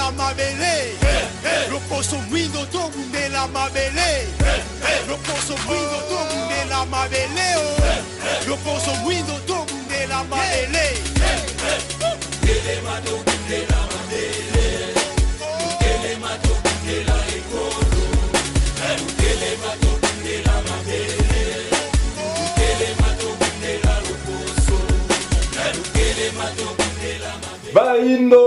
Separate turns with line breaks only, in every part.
la mabele. Lokoso mwindo to bunde la mabele. Lokoso mwindo to bunde la mabele. Lokoso mwindo to bunde la mabele. Kelema to bunde la mabele. Kelema to bunde la ekolo. Kelema to bunde la mabele. Kelema to bunde la lokoso. Kelema to bunde la mabele. Baindo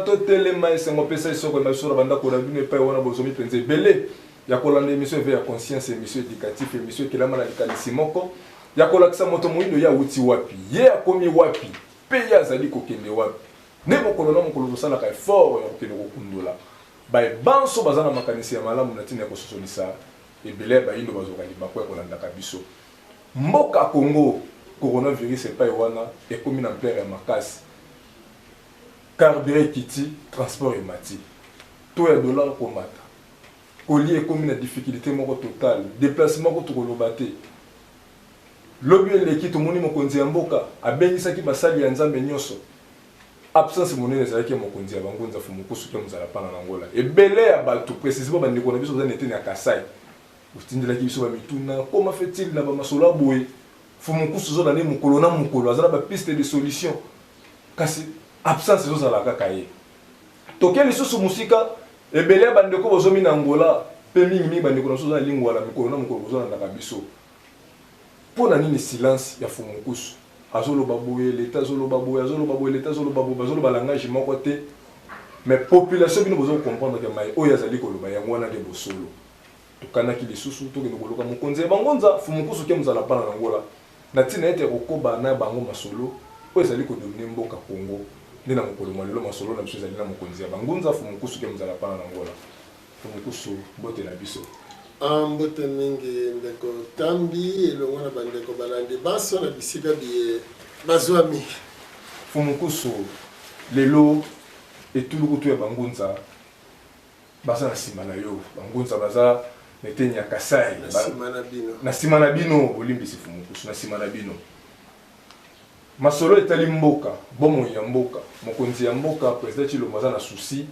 totelema esengo pesa isoko na sura banda ko na bino epai wana bozomi penze belé ya kolanda émission veille ya conscience émission éducative émission kelama na likalisi moko ya kolakisa moto moindo ya uti wapi ye akomi wapi pe ya zali kokende wapi ne mokolo na mokolo sala ka effort ya kokende kokundula banso bazana makanisi ya malamu na tina ko sosolisa ebele baindo bazokali bakwa kolanda kabiso mboka Congo coronavirus epai wana ekomi na plein ya makasi carburant kiti transport emati to ya dollar komata colis ekomi na difficulté moko totale déplacement ko tokoloba te lobi eleki tomoni mokonzi ya mboka abengisaki basali ya nzambe nyonso absence monene ezalaki mokonzi ya bangonza fumukusu ke muzala pana na Angola ebele ya bato précisément bandeko na biso zane tene ya Kasai utindelaki biso ba mituna comment fait-il na ba masolo boye fumukusu zo na ne mukolo na mukolo azala ba piste de solution kasi absence zo zala kaka ye tokeli susu musika ebele bandeko bozomi na Angola pe mingi bandeko na soza lingwa la mikolo na mukolo bozo na kabiso pona nini silence ya fumukusu azolo baboye l'état zolo baboye l'état zolo baboye bazolo balangage moko te mais population bino bozo comprendre que mai oya zali ko loba yango wana de bosolo tokanaki lisusu tokende koloka mokonzi bangonza fumukusu ke muzala pana na Angola na tina ete kokoba na bango masolo oyo ezali ko dominer mboka Congo ndina mokolo malelo masolo na biso ezali na mokonzi ya bangonza fumukusu ke muzala pana na Angola fumukusu bote na biso
mbote mingi ndeko tambi elongo na bandeko balandi baso na bisika biye bazwami
fumukusu lelo etulukutu ya bangonza baza na sima na yo bangonza baza netenya Kasai na sima na bino olimbisi fumukusu na sima na bino masolo etali mboka bomo ya mboka mokonzi ya mboka president Chilombo aza na souci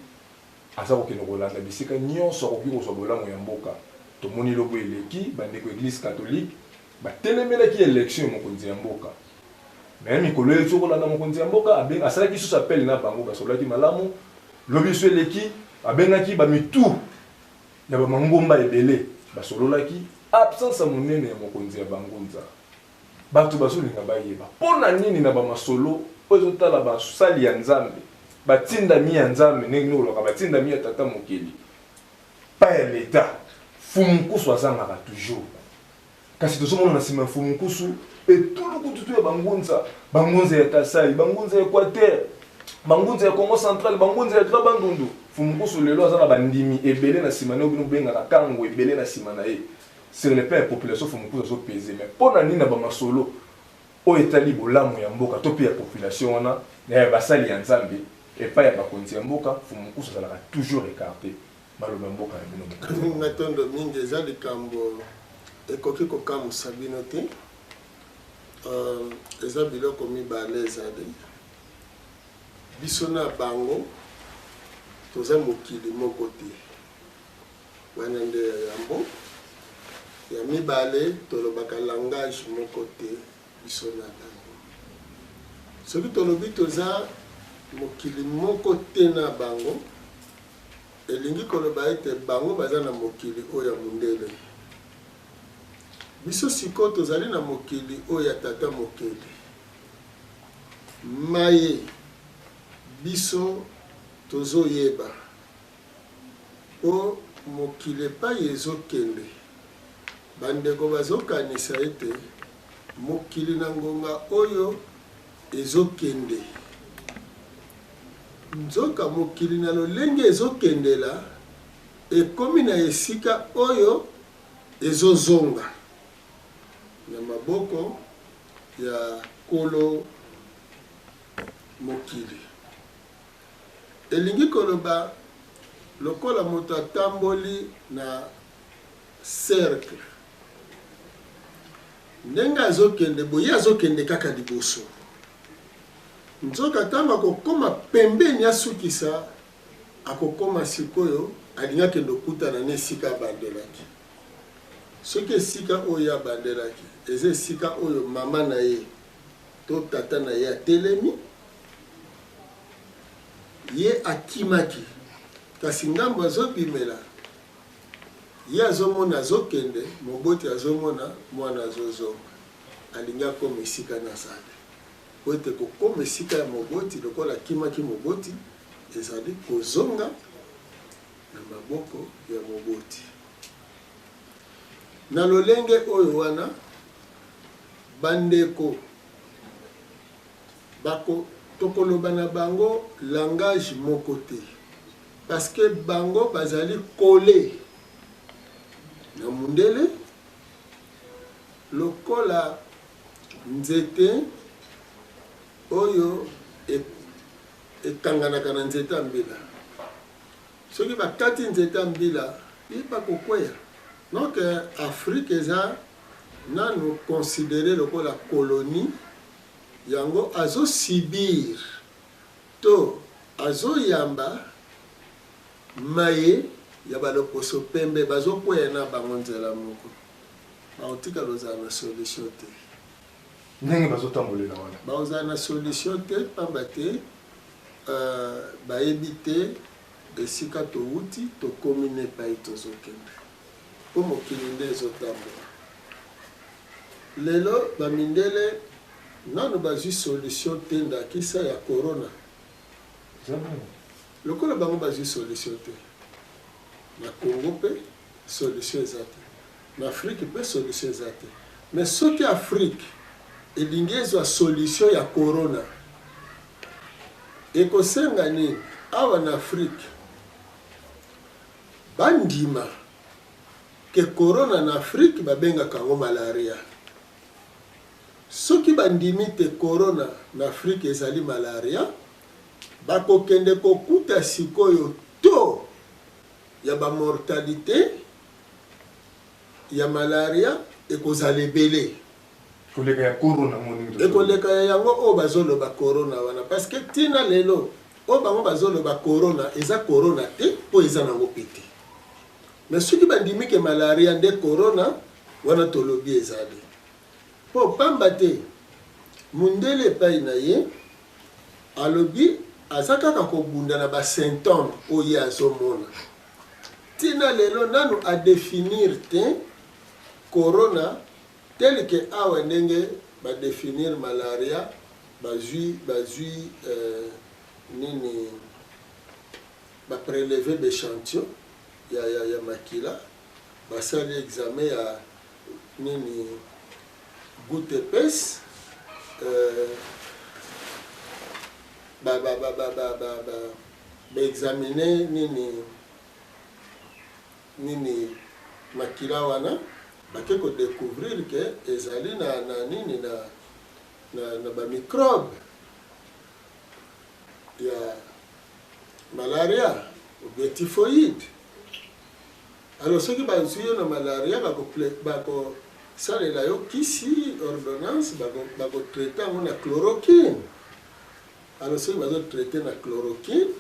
aza kokende kolanda bisika nyonso akoki kozwa bolamu ya mboka tomoni lobo eleki bandeko église catholique batelemelaki élection mokonzi ya mboka mais mikolo ezo kolanda mokonzi ya mboka asalaki susu appel na bango basolaki malamu lobi so eleki abengaki bamitu ya bamangomba ebele basololaki absence monene ya mokonzi ya bangonza bato bazolinga bayeba pona nini na bamasolo oyo tala basali ya nzambe batindami ya nzambe ndenge noloka batindami ya tata mokeli pa ya leta fumukusu azangaka toujours kasi tozomona na nsima ya fumukusu etulukututu ya bangonza ya Kasai bangonza ya Équateur bangonza ya Congo central bangonza ya Grand Bandundu fumukusu lelo aza na bandimi ebele na nsima na obino bengaka kango ebele na nsima na ye sur le plan ya population fumukusu azopese mais mpona nini na bamasolo oyo etali bolamu ya mboka to mpe ya population wana na ya basali ya nzambe epai ya bakonzi ya mboka fumukusu azalaka toujours écarté baloba mboka na bino
natondo mingi eza likambo ekoki kokamusa bino te eza biloko mibale ezali biso na bango toza mokili moko te wana nde yambo ya mibale tolobaka langage moko te biso na bango soki tolobi toza mokili moko te na bango elingi koloba ete bango baza na mokili oyo ya mundele biso siko tozali na mokili oyo ya tata mokeli maye biso tozoyeba o mokili epai ezokende bandeko bazokanisa ete mokili na ngonga oyo ezokende nzoka mokili na lolenge ezokendela ekomi na esika oyo ezozonga na maboko ya kolo mokili elingi koloba lokola moto atamboli na cercle ndenge azokende boye azokende kaka liboso nzoka tanga kokoma pembeni ya sukisa akokoma sikoyo alinga kendo kutana na esika bandelaki soki esika oyo abandelaki eza esika oyo mama na ye to tata na ye atelemi ye akimaki kasi ngambo azobimela ye azomona azokende moboti azomona mwana azozonga alingi akoma esika na zale po ete kokoma esika ya moboti lokola akimaki moboti ezali kozonga na maboko ya moboti na lolenge oyo wana bandeko bako tokoloba na bango langage moko te parce que bango bazali collé na mundele lokola nzete oyo ekanganaka na nzete ya mbila soki bakati nzete ya mbila ipa kokweya donc Afrique eza nanu considéré lokola colonie yango azo sibir to azo yamba maye ya baloposo pembe bazo kweya na bango nzela moko baotika lozala na solution te
ndenge bazotambolela wana
baozala na solution te pamba te bayebi te esika touti tokomi na epai tozokende po mokili nde ezotambola lelo bamindele nano bazwi solution te ndakisa ya corona lokola bango bazwi solution te na Congo mpe solution eza te na Afrique mpe solution eza te mais soki Afrique elingi ezwa solution ya corona ekosenga nini awa na Afrique bandima ke corona na Afrique babengaka yango malaria soki bandimi te corona na Afrique ezali malaria bakokende kokuta sikoyo to ya bamortalité ya malaria ekozala ebele
koleka ya corona moni
ekoleka ya yango oyo bazoloba corona wana parce que tina lelo oyo bango bazoloba corona eza corona te mpo eza nango pete mais soki bandimi ke malaria nde corona wana tolobi ezali mpo pamba te mundele epai na ye alobi aza kaka kobunda na basymptôme oyo azomona tina lelo nanu adefinir te corona tel que awa ndenge badefinir malaria bazwi nini baprelever d'échantillon ya makila basali examen ya nini goutte épaisse baexamine nini makila wana bake kodécouvrir ke ezali na nini na bamicrobe ya malaria ou typhoïde alors soki bazwi yo na malaria bakosalela yo kisi ordonnance bakotraite yango na chloroquine alors soki bazotraite na chloroquine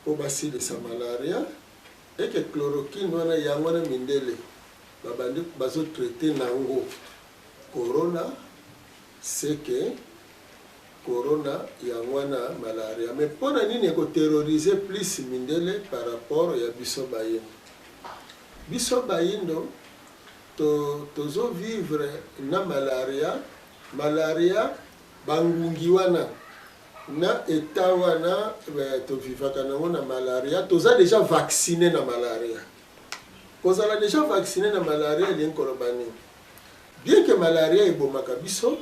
po basilisa malaria eke chloroquine wana yango wana mindele babandi bazotraite nango corona seke corona yango wana malaria mais mpona nini ekoterrorize plus mindele par rapport ya biso bayindo tozovivre na malaria bangungi wana na eta wana tovivaka nango na malaria toza déjà vacciné na malaria kozala déjà vacciné na malaria elingi koloba nini bien que malaria ebomaka biso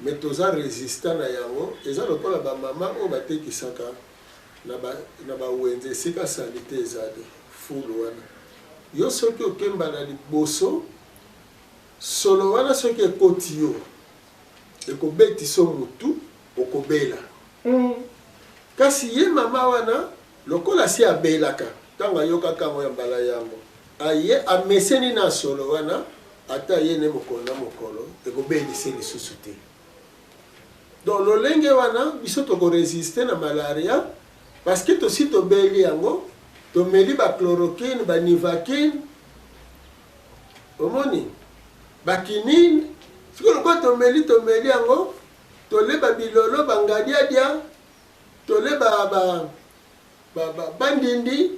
mais toza résistant na yango eza lokola bamama oyo batekisaka na bawenze esika salite ezali fulu wana yo soki okemba na liboso solo wana soki ekoti yo ekobetiso mutu okobela kasi ye mama wana lokola si abelaka ntango ayokaka yango ya mbala yango aye ameseni na solo wana ata ye ne mokolo na mokolo ekobelise lisusu te donc lolenge wana biso tokoresiste na malaria parce que tosi tobeli yango tomeli bachloroquine banivakine omoni bakinine sikoyo kwa tomeli yango toleba bilolo bangadiadia toleba bandindi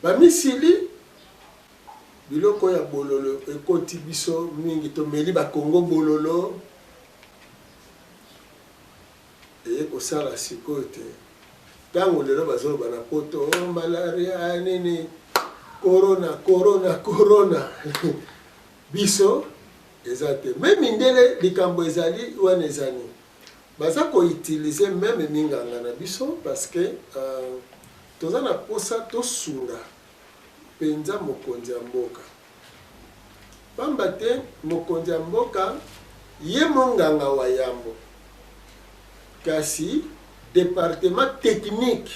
bamisili biloko ya bololo ekoti biso mingi tomeli bakongo bololo eye kosala sikoyo te ntango lelo bazoloba na poto malaria nini corona biso eza te me mindele likambo ezali wana ezani baza koutilize meme minganga na biso parce que toza na posa tosunga mpenza mokonzi ya mboka pamba te mokonzi ya mboka ye monganga wa yambo kasi département technique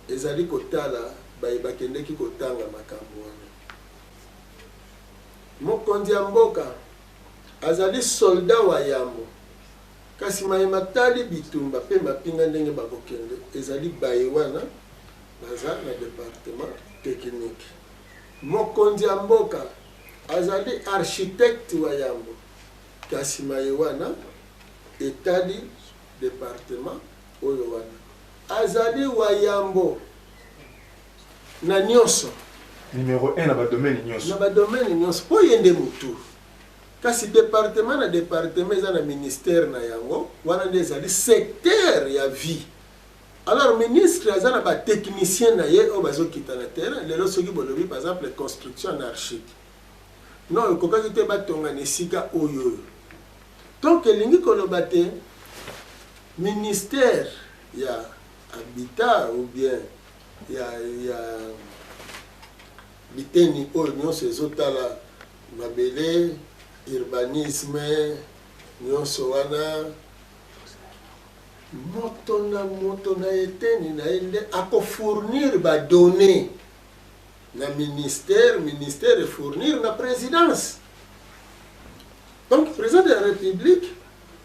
ezali kotala bakendeki kotanga makambo wana mokonzi ya mboka azali soldat wa yambo kasi mayema tali bitumba mpe mapinga ndenge bakokende ezali baye wana baza na département technique mokonzi ya mboka azali architecte wa yambo kasi maye wana etali département oyo wana azali wa yambo na nyonso
numéro 1 na badomaine nyonso
na badomaine nyonso po yende mutu kasi département na département eza na ministère na yango wana nde ezali secteur ya vie alors ministre aza na batechnicien na ye oyo bazokita na terrain lelo soki bolobi par exemple construction anarchique non ekokaki te batonga na esika oyo donc elingi koloba te ministère ya habitat ou bien ya biteni oyo nyonso ezotala mabele urbanisme nyonso wana moto na eteni na ele akofournir badonné na ministère fournir na présidence donc président de la république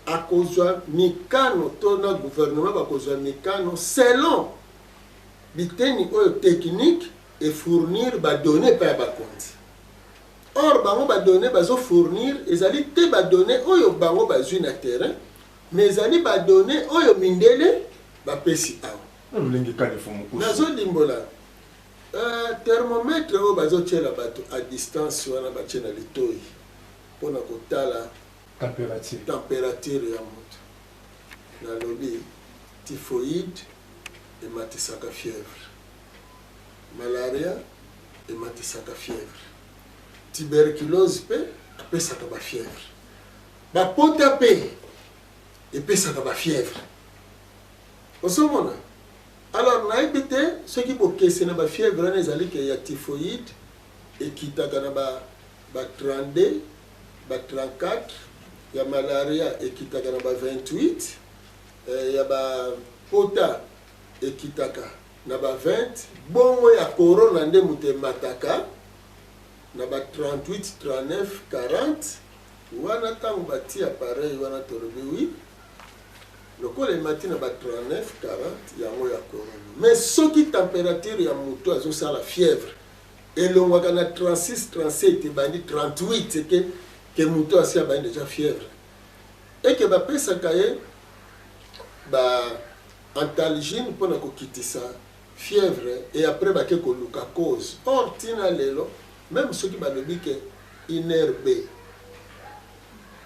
akozwa mikano to na gouvernement bakozwa mikano selon biteni oyo technique et fournir badonné pa bakonzi or bango badonné bazofournir ezali te badonné oyo bango bazwi na terrain mais ezali badonné oyo mindele bapesi awa nazolimbola thermomètre oyo bazotiela bato à distance wana batie na litoi mpona kotala température ya moto nalobi typhoïde ematisaka fièvre malaria ematisaka fièvre tuberculose mpe apesaka bafièvre bapota mpe epesaka bafièvre osomona alors nayebi te soki bokese na bafièvre wana ezali ke ya typhoïde ekitaka na ba 32 ba 34 ya malaria ekitaka na ba 28 ya bapota ekitaka na ba 20 bongo ya corona nde moto emataka na ba 38 39 40 wana ntango batia pareil wana tolobi wi lokola emati na ba 39 40 yango ya corona mais soki température ya moto azosala fièvre elongwaka na 36 37 ebandi 38 ke moto asi abandi déjà fièvre eke bapesaka ye ba antalgine mpona kokitisa fièvre et après bake koluka cause or tina lelo même soki balobi ke inerbe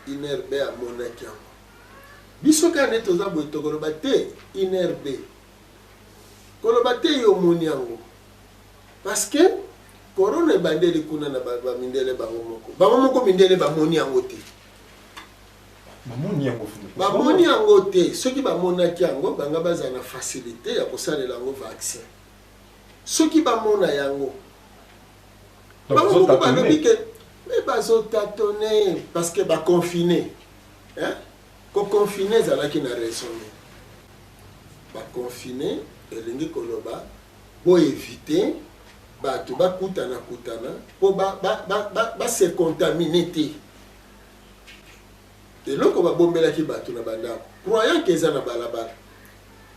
amonaki yango biso kaka nde toza boye tokoloba te inerbe koloba te yo omoni yango parce que corona ebandeli kuna na bamindele bango moko mindele bamoni yango te bamoni yango te soki bamonaki yango banga baza na facilité ya kosalela yango vaccin soki bamona yango bango moko balobi ke bazotatone parce que baconfine koconfine ezalaki na raison baconfine elingi koloba boevite bato bakutana mpo base contamine te eloko babombelaki bato na bandako croyant ke eza na balabala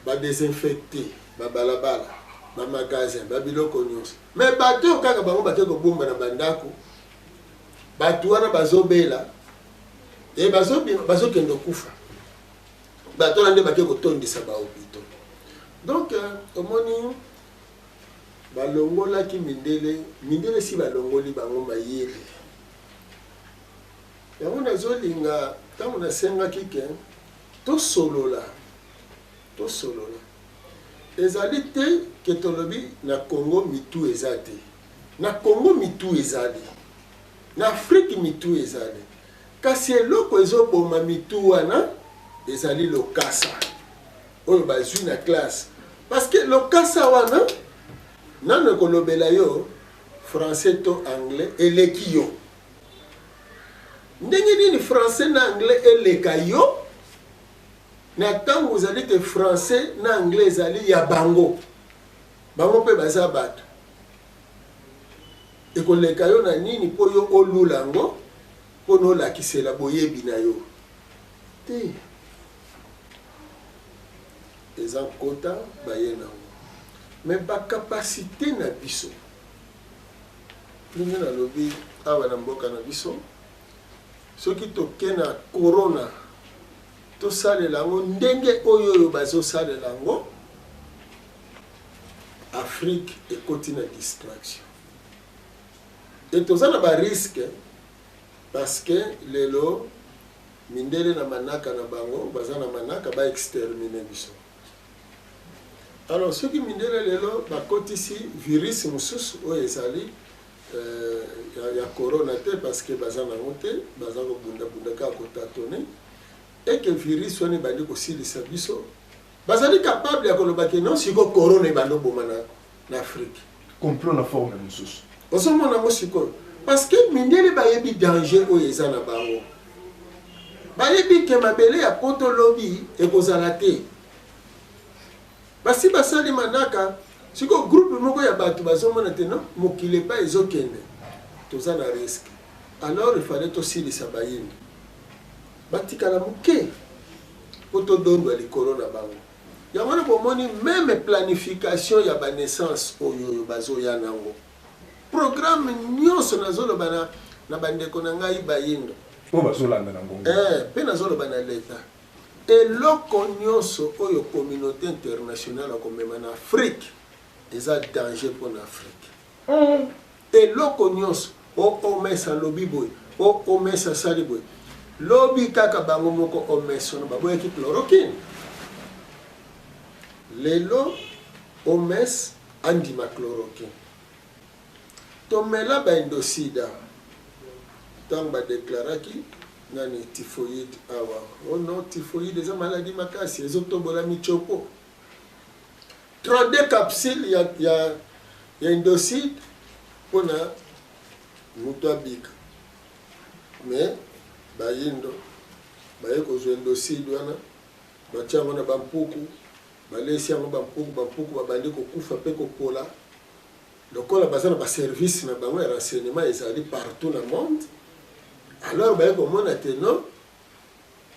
badesinfecte babalabala bamagasin babiloko nyonso me bato oyo kaka bango bake kobomba na bandako bato wana bazobela e bazokende kufa bato wana nde bake kotondisa bahopito donc omoni balongolaki mindele si balongoli bango mayele yango nazolinga ntango nasengaki ke tosolola ezali te ke tolobi na Congo mitu eza te na Congo mitu ezali na Afrique mitu ezali kasi eloko ezoboma mitu wana ezali lokasa oyo bazwi na classe parce que lokasa wana nano kolobela yo français to anglais eleki yo ndenge nini français na anglais eleka yo na ntango ozali te français na anglais ezali ya bango mpe baza bato ekoleka yo na nini mpo yo olula yango mpo na olakisela boyebi na yo te eza nkota baye nango me bakapasité na biso ndenge nalobi awa na mboka na biso soki toke na corona tosalela yango ndenge oyo bazosalela yango Afrique ekoti na distraction et toza na bariske parce que lelo mindele na manaka na bango baza na manaka baextermine biso alors soki mindele lelo bakotisi virus mosusu oyo ezali ya corona te parce que baza nango te baza kobundabunda kaka kotatone et que virus wana ebandi kosilisa biso bazali capable ya koloba ke non siko corona ebandi oboma na Afrique
complot na forme mosusu
ozomona ngo sikoyo parce que mindele bayebi danger oyo eza na bango bayebi ke mabele ya poto lobi ekozala te basi basali manaka siko groupe moko ya bato bazomona te non mokili epa ezokende toza na risque alors il fallait tosilisa bayini batikala moke po todondwa likolo na bango yango wana bomoni même planification ya banaissance oyo bazoya nango programme nyonso nazoloba na bandeko na ngai bayindo
oyo bazolanda nango
mpe nazoloba na leta eloko nyonso oyo communauté internationale akomema na Afrique eza danger pour l'Afrique eloko nyonso omesa lobi boye omesa sali boye lobi kaka bango moko omesono baboyaki chloroquine lelo omes andima chloroquine tomela baindosida ntango badeklaraki nani typhoïde awa oh non typhoïde eza maladie makasi ezotombola michopo 32 capsules ya indocide mpona moto abika mais bayindo baye kozwa indocide wana batia yango na bampuku balesi yango bampuku babandi kokufa mpe kopola lokola baza na baservice na bango ya renseignement ezali partout na monde alors baye komona te non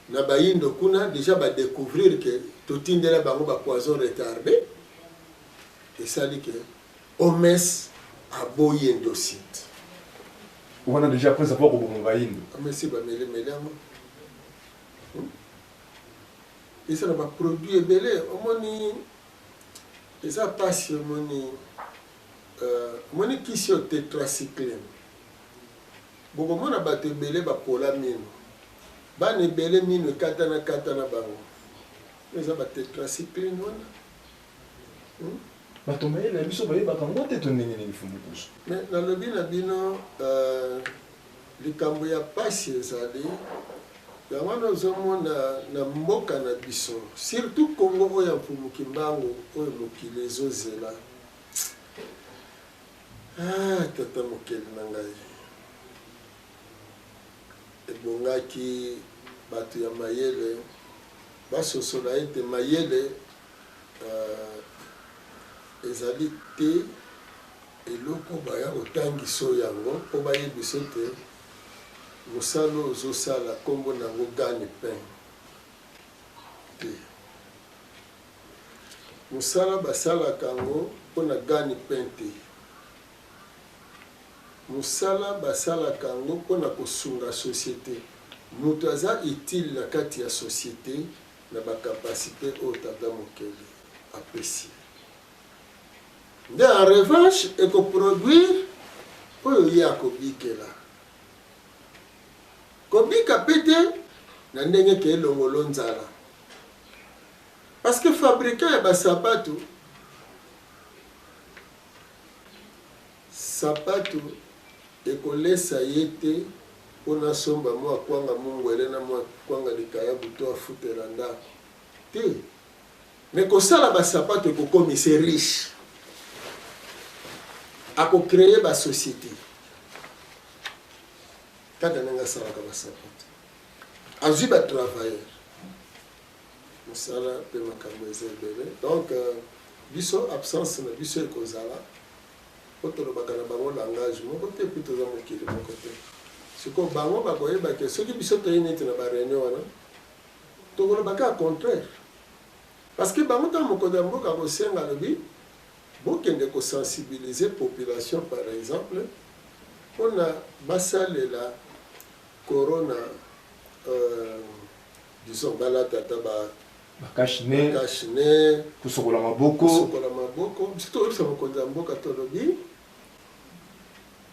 na bayindo kuna déjà badécouvrir ke totindela bango bapoison retardé esali ke omes aboyi indocide
wana déjà après avoir koboma bayindo
amesi bamelemele yango eza na baproduit ebele omoni eza pasi omoni kisi yo tetracycline bokomona bato ebele bapola mino bana ebele mino ekata na bango eza batetracycline wana
bato mayele ya biso bayebaka ngo te to ndenge nini fumu kusu
nalobi na bino likambo ya pasi ezali yango wana ozomona na mboka na biso surtout Congo oyo ya mfumuki mbango oyo mokili ezozela tata mokeli na ngai ebongaki bato ya mayele basosola ete mayele ezali te eloko baya kotangisa yango mpo bayebiso te mosala ozosala kombo nango gagne pain te mosala basalaka yango mpona gagne pain te mosala basalaka yango mpona kosunga société moto aza utile na kati ya société na bakapasité oyo tata mokele apesi nde en revanche ekoproduire oyo ye akobikela kobika pe te na ndenge ke elongolo nzala parce que fabricant ya basapato sapato ekolesa ye te mpona somba mwa kwanga mongwele na mwa kwanga likaya buto afutela ndako te me kosala basapato ekokomisa riche akocreye basociété kaka ndenge asalaka basapato azwi batravailleur mosala mpe makambo eza ebele donc biso absence na biso ekozala po tolobaka na bango langage moko te mpe toza mokili moko te sikoyo bango bakoyebake soki biso toye neti na bareunion wana tokolobaka contraire parce que bango ntango mokonzi ya mboka kosenga alobi bokende kosensibiliser population par exemple mpona basalela corona disons balata ata bakashne
kusokola maboko
biso toyebisa mokonzi ya mboka tolobi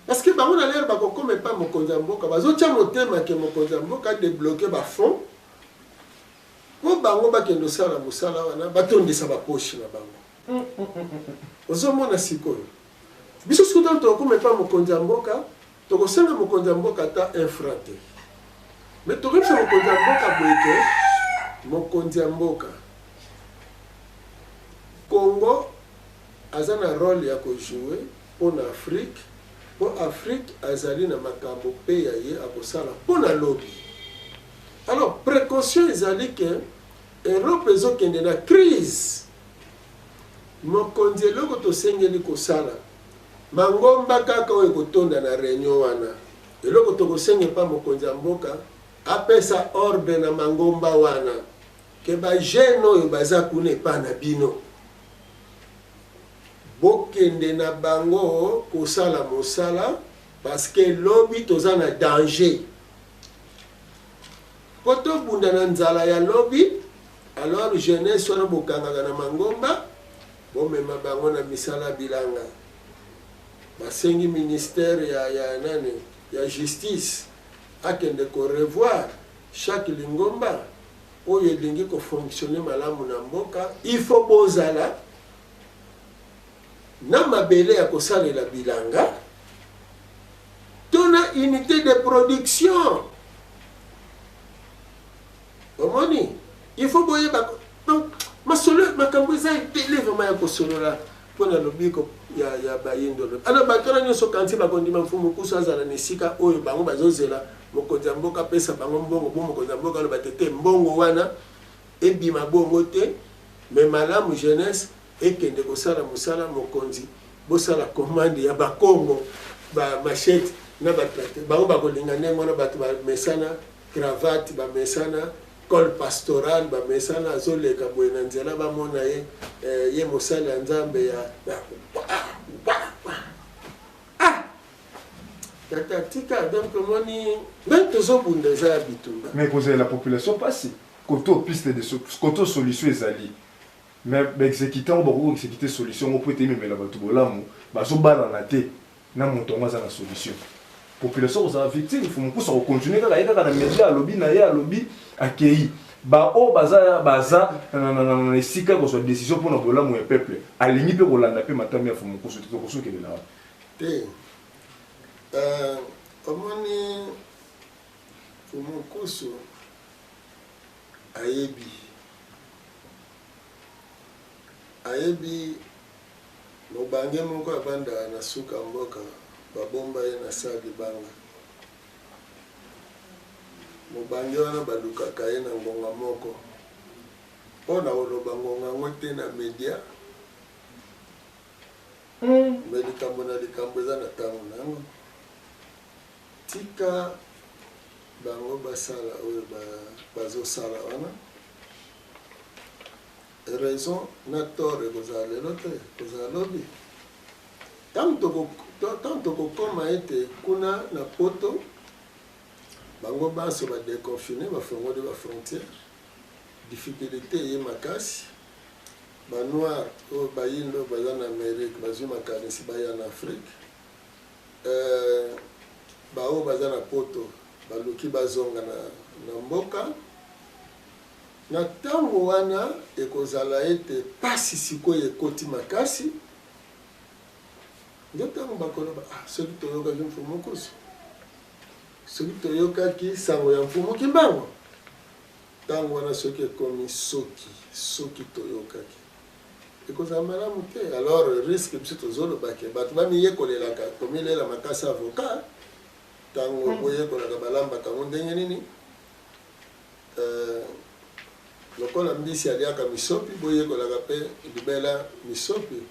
parce que bango na lere bakokoma epa mokonzi ya mboka bazotia motema ke mokonzi ya mboka adebloke bafond po bango bakende osala mosala wana batondisa baposhe na bango ozomona sikoyo biso soki ntango tokokoma epa mokonzi ya mboka tokosenga mokonzi ya mboka ata infra te me tokebisa mokonzi ya mboka boyeke mokonzi ya mboka Congo aza na role ya kojoue mpona Afrique po Afrique azali na makambo mpe ya ye akosala mpona lobi alors précaution ezali ke Europe ezokende na crise mokonzi eloko tosengeli kosala mangomba kaka oyo ekotonda na réunion wana eloko tokosenge pa mokonzi ya mboka apesa ordre na mangomba wana ke bagene oyo baza kuna epa na bino bokende na bango kosala mosala parce que lobi toza na danger po tobunda na nzala ya lobi alors jeunesse wana bokangaka na mangomba bomema bango na misala bilanga basengi ministère ya nani ya justice akende ko revoir chaque lingomba oyo elingi kofonctionne malamu na mboka il faut bozala na mabele ya kosalela bilanga tona unité de production omoni il faut boyeba masolo makambo eza ebele vraiment ya kosolola mpona lobiko ya bayindolo alors bato wana nyonso kanti bakondima mfumu kusu azala na esika oyo bango bazozela mokonzi ya mboka apesa bango mbongo bo mokonzi ya mboka aloba tete mbongo wana ebima bongo te me malamu jeunesse ekende kosala mosala mokonzi bosala commande ya bakongo bamachete na batrate bango bakolinga ndenge wana bato bamesana cravate bamesana col pastoral bamesana azoleka boye na nzela bamona ye ye mosali ya nzambe ya tatatika donc moni même tozobunda eza ya bitumba
mais kozala la population pasi koto piste de koto solution ezali mais baexécutant oyo bakoki koexécute solution ngo po ete ememela bato bolamu bazobalana te na moto yango aza na solution population kozala victime fo mokusa kocontinue kaka ye kaka na media alobi na ye alobi akei baoyo baza na esika kozwa décision mpona bolamu ya peuple alingi mpe kolanda mpe matami ya fo mokusu te tokosokelela wana
te omoni fo mokusu ayebi mobange moko abanda na suka mboka babomba ye na sa libanga mobange wana balukaka ye na ngonga moko mpona koloba ngonga yango te na media me likambo na likambo eza na ntango nango tika bango basala oyo bazosala wana raison na tort ekozala lelo te kozala lobi ntango tokokoma ete kuna na poto bango banso badeconfine bafongoli bafrontière difficulté ye makasi banoir oyo bayindo baza na amérique bazwi makanisi baya na afrique baoyo baza na poto baluki bazonga na mboka na ntango wana ekozala ete pasi sikoyo ekoti makasi nde ntango bakoloba soki toyokaki mfumu kusu soki toyokaki sango ya mfumu kimbango ntango wana soki ekomi soki toyokaki ekozala malamu te alors risque biso tozolobake bato bamiyekolelaka komilela makasi avocat ntango boyekolaka balambaka ngo ndenge nini lokola mbisi aliaka misopi boyekolaka mpe libela misopi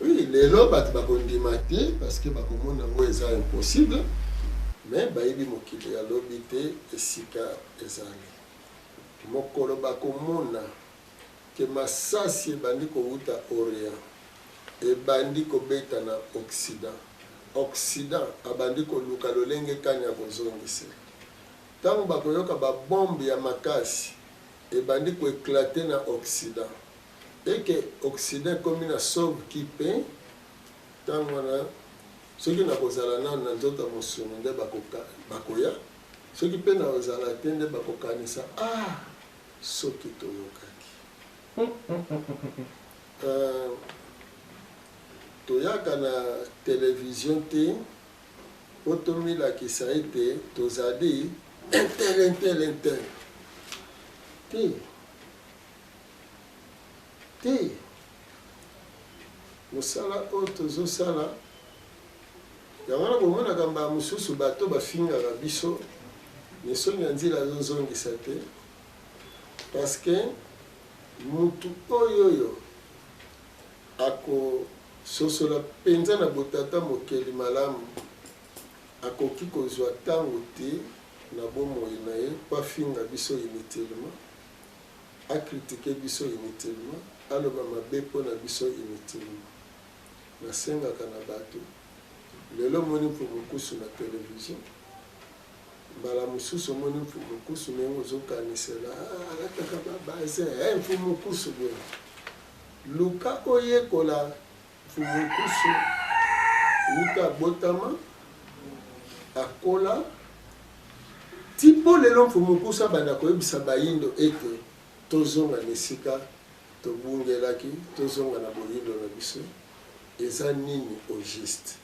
oui lelo bato bakondima te parce que bakomona yango eza impossible mais bayebi mokili alobi te esika ezali mokolo bakomona ke masasi ebandi kowuta orient ebandi kobeta na occident abandi koluka lolenge kani ya kozongisa ntango bakoyoka babombe ya makasi ebandi koeklate na occident eke occident ekomi na sauve ki mpe ntango wana soki nakozala nano na nzoto ya mosuni nde bakoya soki mpe nakozala te nde bakokanisa soki toyokaki toyaka na televizio te po tomilakisa ete tozali intel te mosala oyo tozosala yango wana komonaka mbala mosusu bato bafingaka biso misoni ya nzela azozongisa te parce que mutu oyo akososola mpenza na botata mokeli malamu akoki kozwa ntango te na bomoi na ye po afinga biso inutilement akritike biso inutilement aloba mabe mpo na biso inutilement nasengaka na bato lelo moni mfumukusu na televizio mbala mosusu omoni mfumukusu ndenge ozokanisela alataka babaze mfumukusu boye luka oyekola mfumukusu wuta abotama akola ti mpo lelo mfumukusu abanda koyebisa bayindo ete tozonga na esika tobungelaki tozonga na boyindo na biso eza nini au juste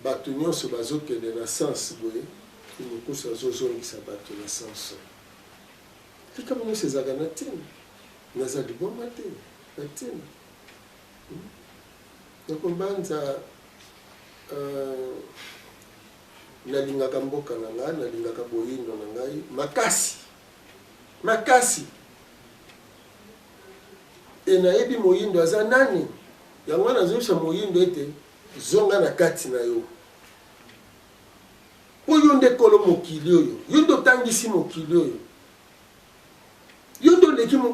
bato nyonso bazokende na sens boye mfumukusu azozongisa bato na sens likambo nyonso ezalaka na ntina naza liboma te na ntina nakombanza nalingaka mboka na ngai nalingaka boyindo na ngai makasi nayebi moyindo aza nani yango nazoyebisa moyindo ete zonga na kati na yo oyo nde kolo mokili oyo yo nde otangisi mokili oyo yo nde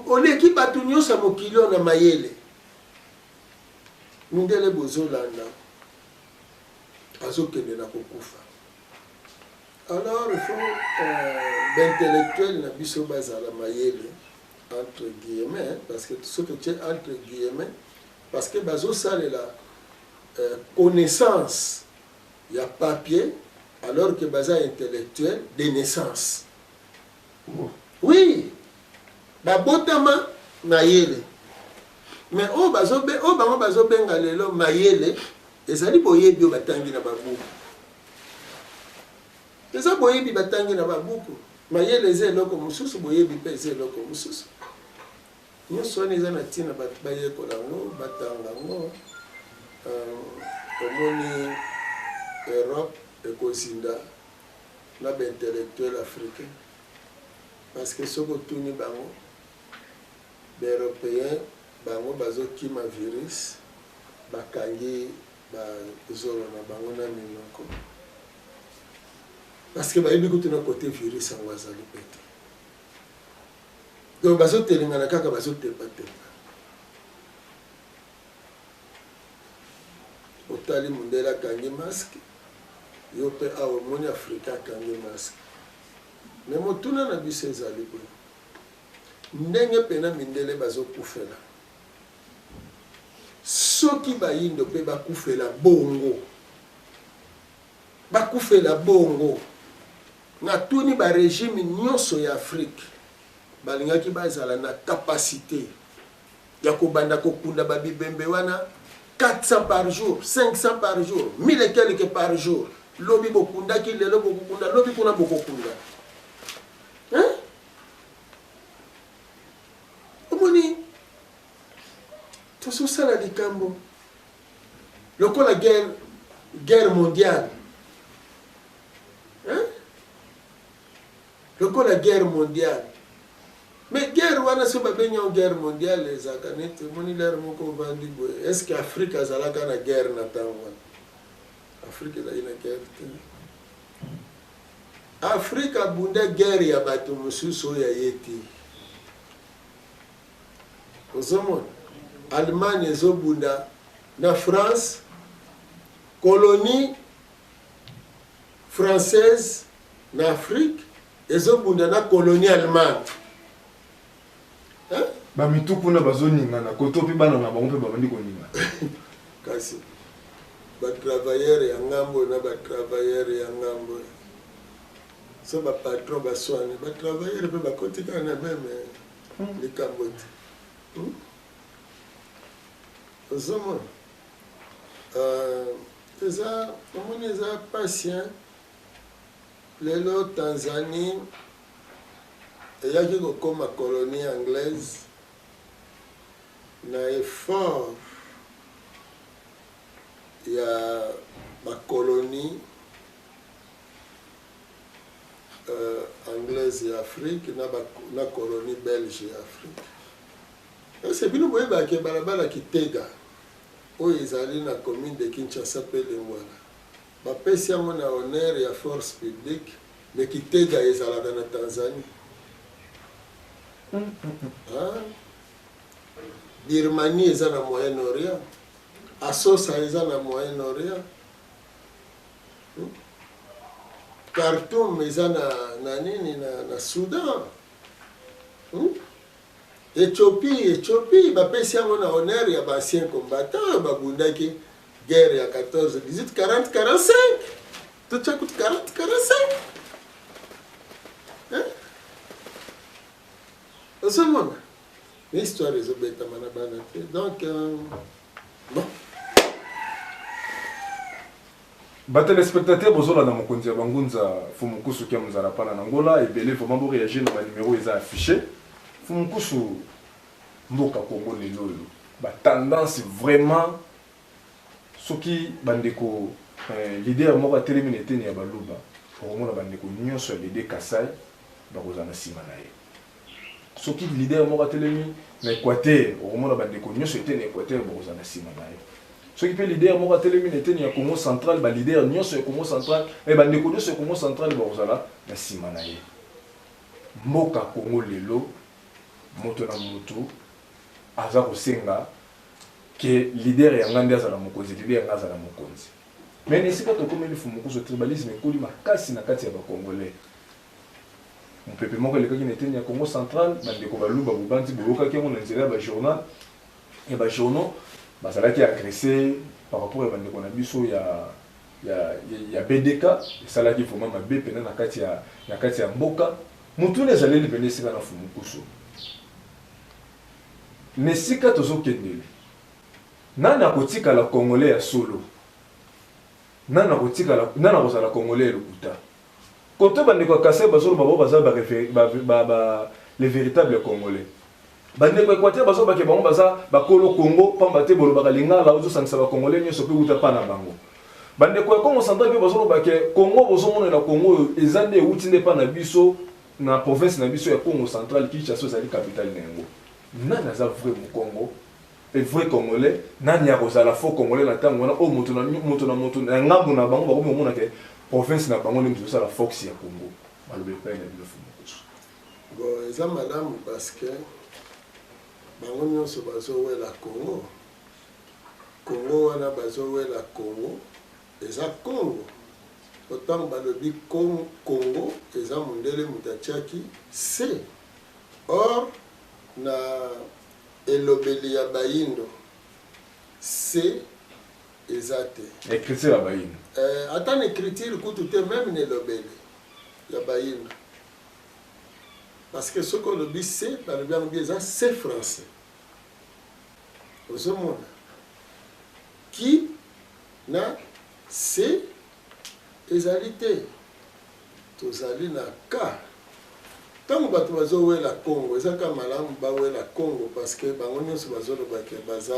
oleki bato nyonso ya mokili oyo na mayele mindele bozolanda azokende na kokufa alors il faut d'intellectuel na biso bazala mayele entre guillemets parce que soki otie entre guillemets parce que bazosalela connaissance ya papier alors que baza intellectuel de naissance oui babotama mayele mais oyo bango bazobenga lelo mayele ezali boyebi oyo batangi na babuku eza boyebi batangi na babuku mayele eza eloko mosusu boyebi mpe eza eloko mosusu nyonso wana eza na ntina bato bayekola yango batanga yango omoni Europe ekozinda na baintellectuel africain parce que soki otuni bango baeuropéen bango bazokima virus bakangi bazolo na bango na minoko parce que bayebi kutu na côté virus yango azali pete donc bazotelengana kaka bazotepatepa otali mondele akangi masque yo mpe awa omoni afrika akangi masque me motuna na biso ezali boye ndenge pena mindele bazokufela soki bayindo mpe bakufela bongo natuni barégime nyonso ya afrique balingaki bazala na capacité ya kobanda kokunda babibembe wana 400 par jour 500 par jour 1000 et quelques par jour lobi bokundaki lelo bokukunda lobi kuna bokokunda omoni tososala likambo lokola guerre mondiale lokola guerre mondiale mais guerre wana so babenga guerre mondiale ezaka neti omoni lere moko vandi boye est ce que afrique azalaka na guerre na ntango wana afrique ezali na guerre te afrique abunda guerre ya bato mosusu oyo aye te ozomona allemagne ezobunda na france colonie française na afrique ezobunda na colonie allemande
bamitu kuna bazoningana koto mpe bana na bango mpe babandi koninga
kasi batravailleur ya ngambo na batravailleur ya ngambo so bapatron baswane batravailleur mpe bakotikana na meme likambo te ozomona eza omoni eza patient lelo Tanzanie eyaki kokoma colonie anglaise na effort ya bakolonie anglaise ya Afrique na colonie belge ya Afrique. C'est bino boyebake balabala Kitega oyo ezali na commune de Kinshasa mpe Lingwala bapesi yango na honneur ya force publique mais Kitega ezalaka na Tanzanie. Birmanie eza na Moyen-Orient, Asosa eza na Moyen-Orient, Khartoum eza na nini na Soudan, Éthiopie bapesi yango na honneur ya bancien combattant babundaki guerre ya 14 18 40 45 tocha kuti 40 45 ozomona l'histoire ezobetama na bana te donc bon
batelespectateur bozolanda mokonzi ya bangunza Fumukusu kia muzala pana na ngola ebele vraiment bo réagir na numéro eza affiché Fumukusu mboka Congo lelo ba tendance vraiment soki bandeko leader moko atelemi eteni ya baluba omona bandeko nyonso ya leader Kasai bakozana sima na ye soki leader moko atelemi na Équateur omona bandeko nyonso eteni na Équateur bakozana sima na ye soki pe leader moko atelemi eteni ya Congo central ba leader nyonso ya Congo central bandeko nyonso ya Congo central bakozala na sima na ye mboka Congo lelo moto na moto aza kosenga ke leader ya ngandi azala mokonzi leader ya ngazala mokonzi mais nesika tokomeli Fumukusu tribalisme ekoli makasi na kati ya bakongolais mopepe moko elekaki na eteni ya Congo central bandeko baluba bobanzi boyokaki yango na nzela ya bajournal ya bajournaux bazalaki agressé par rapport ya bandeko na biso ya BDK esalaki vraiment mabe pena na kati ya mboka mutune ezaleli pene esika na Fumukusu nesika tozokendele nani akotikala congolais ya solo nani akozala congolais lokuta kote bandeko Kasai bazolo babo baza les véritables congolais bandeko Équateur bazo bake bango baza bakolo Congo pamba te bolo bakalingala ozosangisa ba congolais nyonso pe uta pa na bango bandeko ya Congo central pe bazolo bake Congo bozomona na Congo ezande uti nde pa na biso na province na biso ya Congo central Kinshasa ezali capitale na yango nani aza vrai mu Congo et vrai congolais nani ya kozala faux congolais na tango wana o moto na ngambo na bango bakomona ke province na bango nde ça la Fox ya Congo balobe pa na bilo fumo
bon eza malamu parce que bango nyonso bazowela Congo Congo wana bazowela Congo eza Congo autant balobi Congo eza mundele mutachaki c'est or na elobeli ya bayindo c'est exact
écriture ya bayindo
attends écriture kutu te même ne lobeli ya bayindo parce que ce qu'on lobi c'est balobi yango eza c'est français ozomona qui na c'est ezali te tozali na ka ntango bato bazowela Congo ezaka malamu bawela Congo parce que bango nyonso bazolobaka baza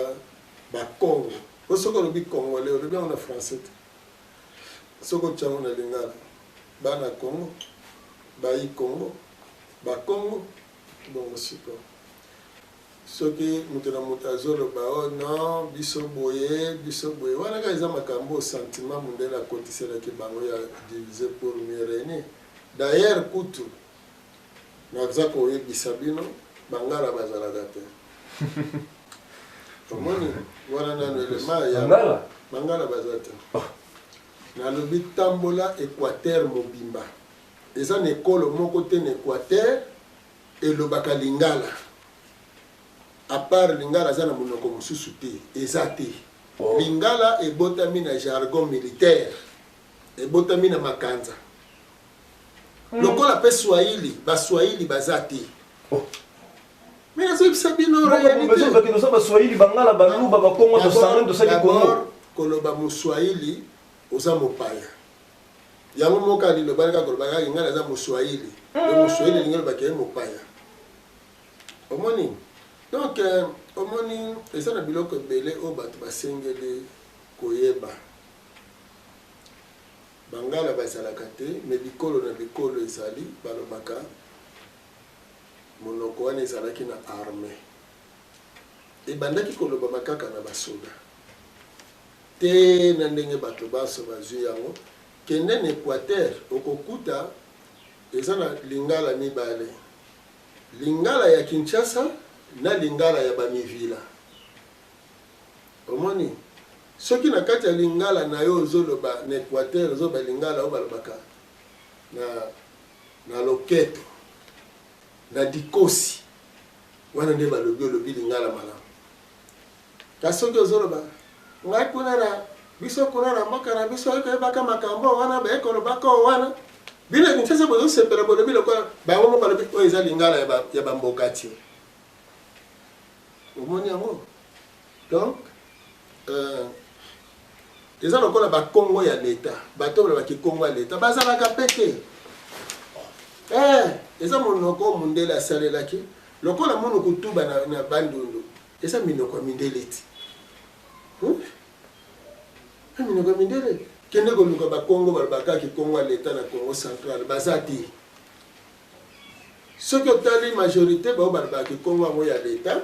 bakongo po soki olobi congolais olobi yango na français te soki otyango na lingala bana Congo bayi Congo bakongo bongo siko soki moto na moto azoloba o non biso boye wana kaka eza makambo sentiment mondele akotiselaki bango ya divisé pour mieux régner d'ailleurs kutu naza koyebisa bino bangala bazalaka te omoni wana nano elema ya bangala baza te nalobi tambola Équateur mobimba eza na ekolo moko te na Équateur elobaka lingala à part lingala aza na monoko mosusu te eza te lingala ebotami na jargon militaire ebotami na makanza lokola pe swahili baswahili baza te mais nazobisa bino réalité
baswahili bangala baluba bakongo tosangani tosali kongo
koloba moswahili oza mopaya yango moka liloba kaka kolobaka lingala aza moswahili moswahili lingala bakeye mopaya omoni donc omoni eza na biloko ebele oyo bato basengeli koyeba bangala bazalaka te me bikolo na bikolo ezali balobaka monoko wana ezalaki na armée ebandaki kolobama kaka na basoda te na ndenge bato baso bazwi yango kende na Équateur okokuta eza na lingala mibale lingala ya Kinshasa na lingala ya bamivila omoni soki na kati ya lingala na yo ozoloba na Équateur ozoba lingala oyo balobaka na loketo na dikosi wana nde balobi olobi lingala malamu kasi soki ozoloba ngai kuna na biso kuna na mboka na biso ekoyebaka makambo wana baekolobaka o wana bino Kinshasa bozosepela bolobi lokola bango mo balobi oyo eza lingala ya bamboka tie omoni yango donc eza lokola bakongo ya leta bato balobaki kongo ya leta bazalaka pe te eza monoko mondele asalelaki lokola monoko tuba na bandundu eza minoko ya mindele ti minoko ya mindele kende koluka bakongo balobakaki kongo ya leta na Congo central baza te soki otali majorité bao balobaki kongo yango ya leta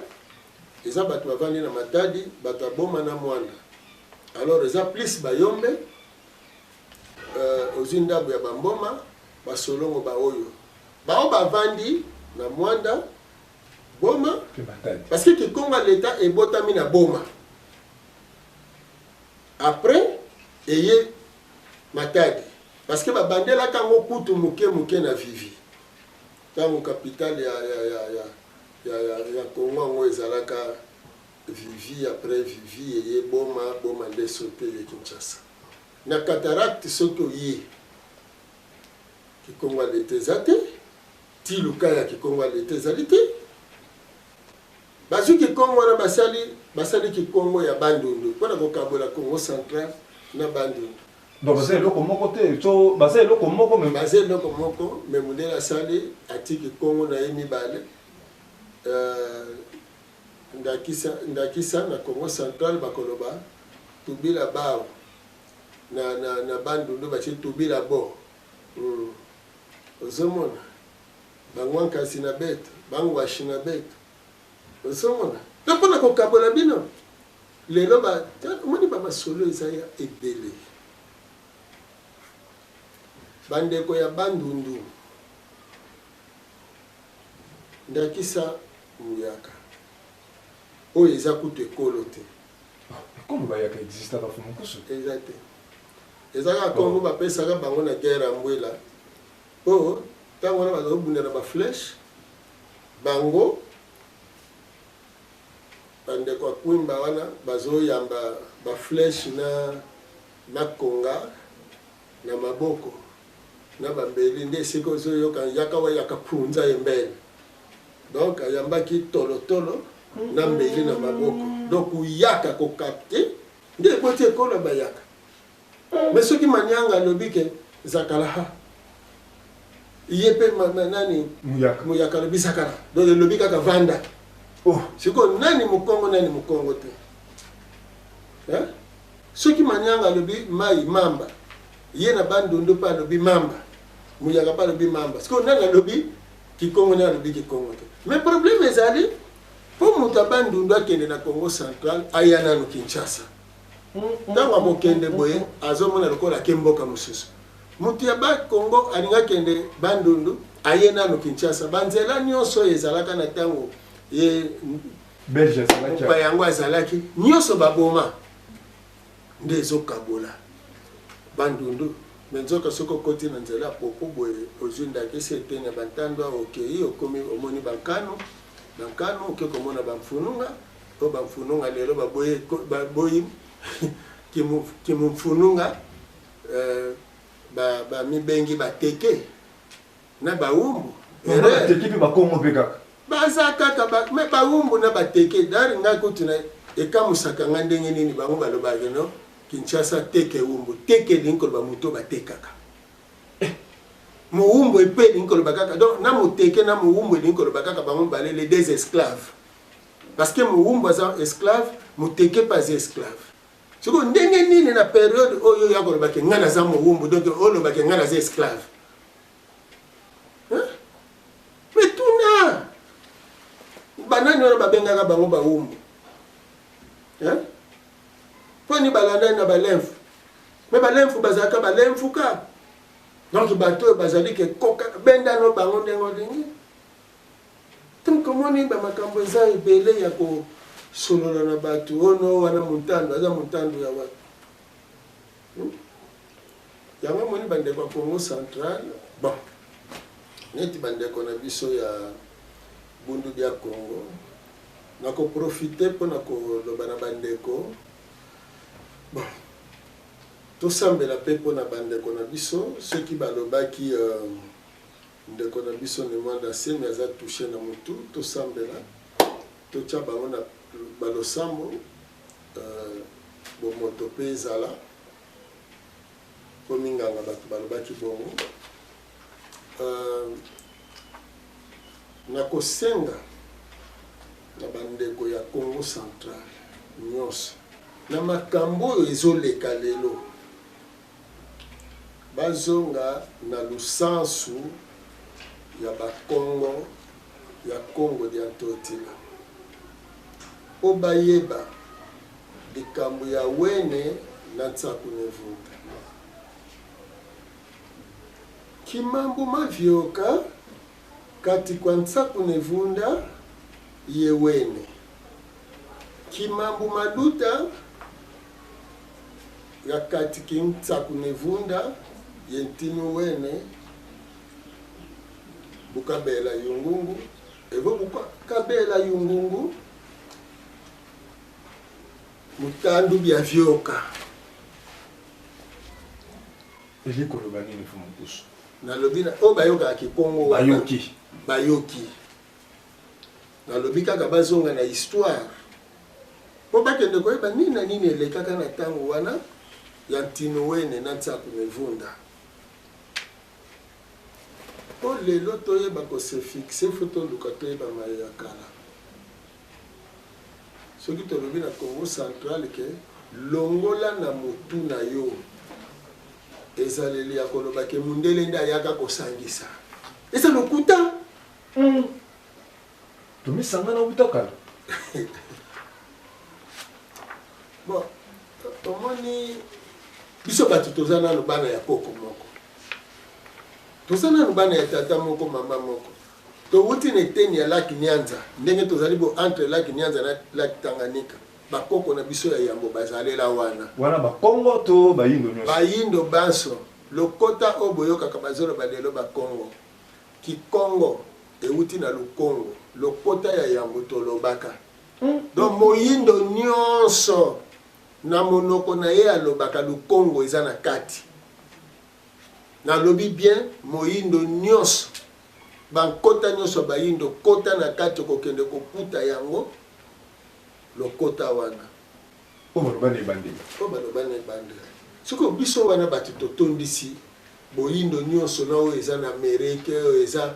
eza bato bavandi na Matadi bato aboma na Mwanda alors eza plus bayombe ozwi ndambo ya bamboma basolongo baoyo bao bavandi na Mwanda boma parce que kikongo ya leta ebotami na boma après eye Matadi parce que babandelaka yango kutu moke na Vivi ntango capitale ya Congo yango ezalaka Vivi après Vivi eye boma nde sote ye Kinshasa na cataracte soki oye kikongo ya leta eza te ti luka ya kikongo ya leta ezali te bazwi kikongo wana basali kikongo ya bandundu mpona kokabola Congo central na bandundu
donc baza eloko moko te so baza eloko moko
me mundele asali ati kikongo na ye mibale ndakisa na Congo central bakoloba tubila bao na bandundu batie tubila bo ozomona bango nkasi na beto bango washi na beto ozomona mpona kokabola bino lelo omoni bamasolo eza ya ebele bandeko ya bandundu ndakisa muyaka oyo eza kutu ekolo te
ekolo bayaka existaka fo mokusu
eza te ezaka kongo bapesaka bango na guerre ya mbwela oyo ntango wana bazobunda na bafleshe bango bandeko akwimba wana bazoyamba bafleshe na konga na maboko na bambeli nde esika ozoyoka yaka wayaka punza embele donc ayambaki tolotolo na mbeli na maboko donc uyaka kokapte nde ekoti ekolo bayaka mais soki manyanga alobi ke zakala ye mpe nani muyaka alobi zakala donc elobi kaka vanda sikoyo nani mokongo te soki manyanga alobi mai mamba ye na bandundu mpe alobi mamba muyaka mpe alobi mamba sikoyo nani alobi kikongo nani alobi kikongo te mais problème ezali mpo moto ya bandundu akende na Congo central aya nano Kinshasa ntango amokende boye azomona lokola ake mboka mosusu moto ya bakongo alingi akende bandundu aye nano Kinshasa banzela nyonso ezalaka na ntango ye mopa yango azalaki nyonso baboma nde ezokabola bandundu me nzoka soki okoti na nzela ya popo boye ozwi ndakisi eteni ya bantando okei okomi omoni bankano oke komona bamfununga po bamfununga lelo baboyi kimumfununga bamibengi bateke na bawumbu baza kaka me bawumbu na bateke dari nga kutuna ekamusaka nga ndenge nini bango balobaki no Kinshasa teke wumbu teke linkolo bamuto batekaka muumbu epe linkolo bakaka donc na muteke na muumbu linkolo bakaka bango balé les deux esclaves parce que muumbu aza esclave muteke pas esclave siko ndenge nini na période oyo yakolo bakaka ngana za muumbu donc olo bakaka ngana za esclave mais tuna banani wana babengaka bango baumbu poni balanda na balemfu mais balemfu bazalaka balemfu ka donc bato bazali ke koka benda no bango ndengo ndenge donc komoni bamakambo eza ebele ya kosolola na bato ono wana montando aza montando ya watu yango moni bandeko ya Congo central bon neti bandeko na biso ya bundu ya Congo nakoprofite mpona koloba na bandeko bon tosambela mpe mpona bandeko na biso soki balobaki ndeko na biso Nemwanda Asemi aza touche na motu tosambela totya bango na balosambo bomoto mpe ezala mpo minganga bato balobaki bongo nakosenga na bandeko ya Congo central nyonso na makambo oyo ezoleka lelo bazonga na lusansu ya bakongo ya Congo dia Ntotila po bayeba likambo ya wene na Nsakunevunda kimambo mavyoka kati kwa Nsakunevunda ye wene kimambo maduta ya kati ki Nsakunevunda ye ntinu wene bukabela yungungu evo bukabela yungungu mutandu bya vyoka
eli koloba nini fu mokusu
nalobi na o bayoka kikongo bayoki nalobi kaka bazonga na histoire po bakende koyeba nini na nini elekaka na ntango wana ya ntino wene na Nsakunevunda po lelo toyeba kose fixe fo toluka toyeba maye ya kala soki tolobi na Congo central ke longola na motu na yo ezaleli ya koloba ke mundele nde ayaka kosangisa eza lokuta
tomisanga na butakala
bon tomoni biso bato toza nano bana ya koko moko tosana bana ya tata moko mama moko to wuti ne teni ya Lac Nyanza ndenge tozali bo entre Lac Nyanza na Lac Tanganyika bakoko na biso ya yambo bazalela wana
bakongo to bayindo nyonso
bayindo banso lokota oboyoka kabazolo balelo bakongo kikongo euti na lukongo lokota ya yambo tolobaka donc moyindo nyonso na monoko na ye alobaka lukongo eza na kati nalobi bien moyindo nyonso bankota nyonso bayindo kota na kati kokende koputa yango lokota wana
balobana
ebandela siko biso wana bato totondisi boyindo nyonso na oyo eza na Amerike oyo eza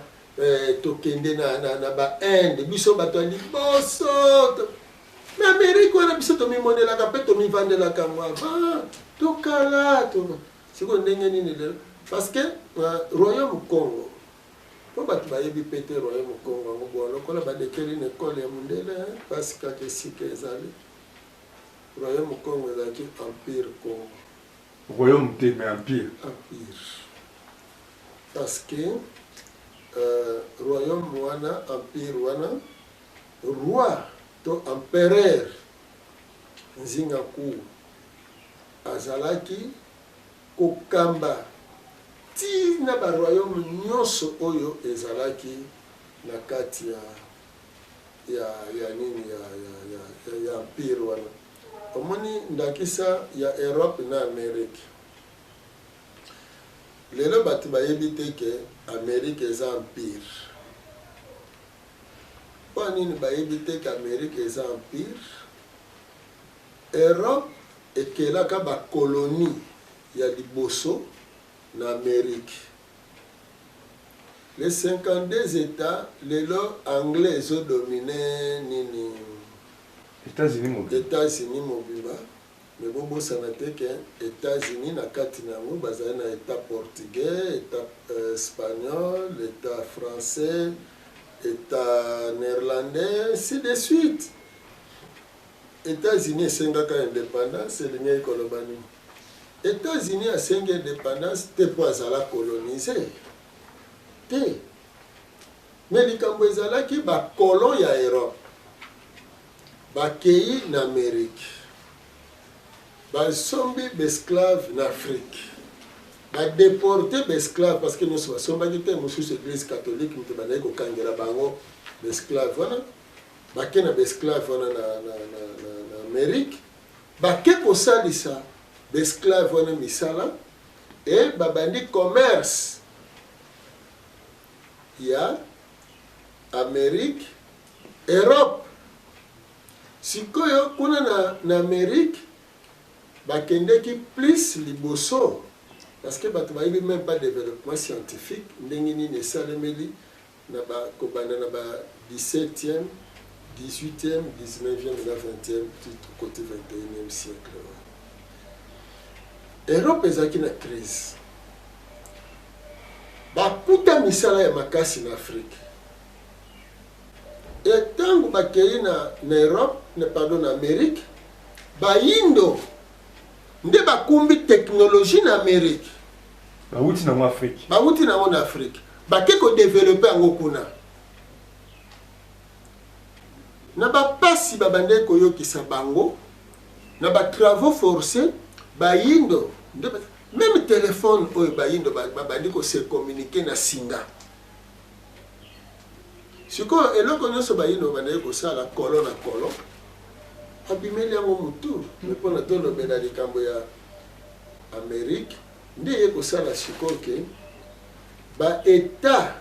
tokende na ba-Inde biso bato ya liboso na Amerike wana biso tomimonelaka mpe tomivandelaka mwa tokala siko ndenge nini lelo parce que royaume Congo po bato bayebi pete royaume Congo yango bo lokola badekeli na ekole ya mundele parce que esika ezali royaume Congo ezalaki empire Congo
royaume te mais empire
parce que royaume wana empire wana roi to empereur nzinga ku azalaki kokamba tina ba royaume nyonso oyo ezalaki na kati ya nini ya empire wana omoni ndakisa ya Europe na Amerique lelo bato bayebi te ke Amerique eza empire mpo nini bayebi te ke Amerique eza empire Europe ekelaka bakolonie ya liboso na Amérique. Les 52 États, lelo anglais ont dominé nini
États-Unis
mobimba. Mais bon ça n'a été que États-Unis na kati nango bazali na État portugais, État espagnol, État français, État néerlandais, ainsi de suite. États-Unis sengaka indépendance, c'est le kolobani. États-Unis a cinq indépendance, te po azala colonisé. Te. Mais likambo ezalaki ba colon ya Europe. Ba kei na Amérique. Ba sombi besclave en Afrique. Ba déporté besclave parce que nous sommes sombaki te mosusu église catholique mte banayi ko kangela bango besclave wana. Ba ke na besclave wana na Amérique. Ba ke ko salisa l'esclave wana misala et babandi commerce ya Amérique Europe sikoyo kuna na Amérique bakendeki plus liboso parce que bato bayebi même pas développement scientifique ndenge nini esalemeli na bakobanda na ba 17e 18e 19e na 20e côté 21e siècle. Europe ezaki na crise. Bakuta misala ya makasi na Afrique. Et tangu bakei na Europe, na Amérique, bayindo nde bakumbi technologie na Amérique.
Bauti na Afrique.
Bauti na Afrique. Bake ko développer yango kuna. Na bapasi babande koyokisa bango, na ba travaux forcés bayindo même téléphone oyo bayindo babandi ko se communiquer na singa siko eloko nyonso bayindo banayi kosala kolo na kolo abimeli yango mutu mpona tolobela likambo ya Amérique nde ye kosala siko ke ba état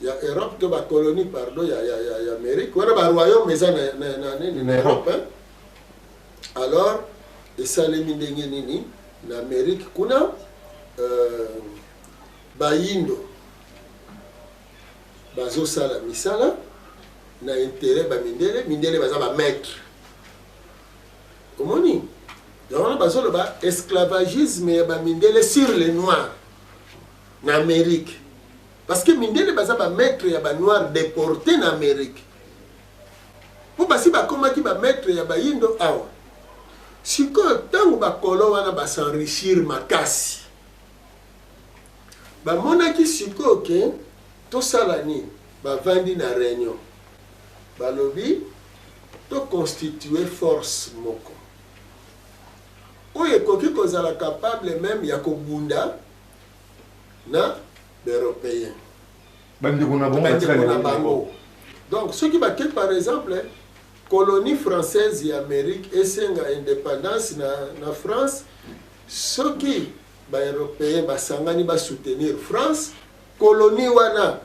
ya Europe to ba colonie pardon ya Amérique wana ba royaume eza na Europe alors esalemi ndenge nini na Amérique kuna bayindo bazosala misala na intérêt mindele baza ba maître omoni donc bazoloba esclavagisme ya ba mindele sur les noirs na Amérique parce que mindele baza ba maître ya ba noir déporté na Amérique po basi bakomaki ba maître ya bayindo awa siko tango bakolo wana basenrichir makasi bamonaki sikoyo ke tosala nini bavandi na réunion balobi toconstitue force moko oyo ekoki kozala capable même ya kobunda na baeuropéen
bandeko na
bango. Donc ceux qui bakei par exemple colonie française et Amérique esenga indépendance na France, ceux qui baeuropéen basangani basoutenir France, colonie wana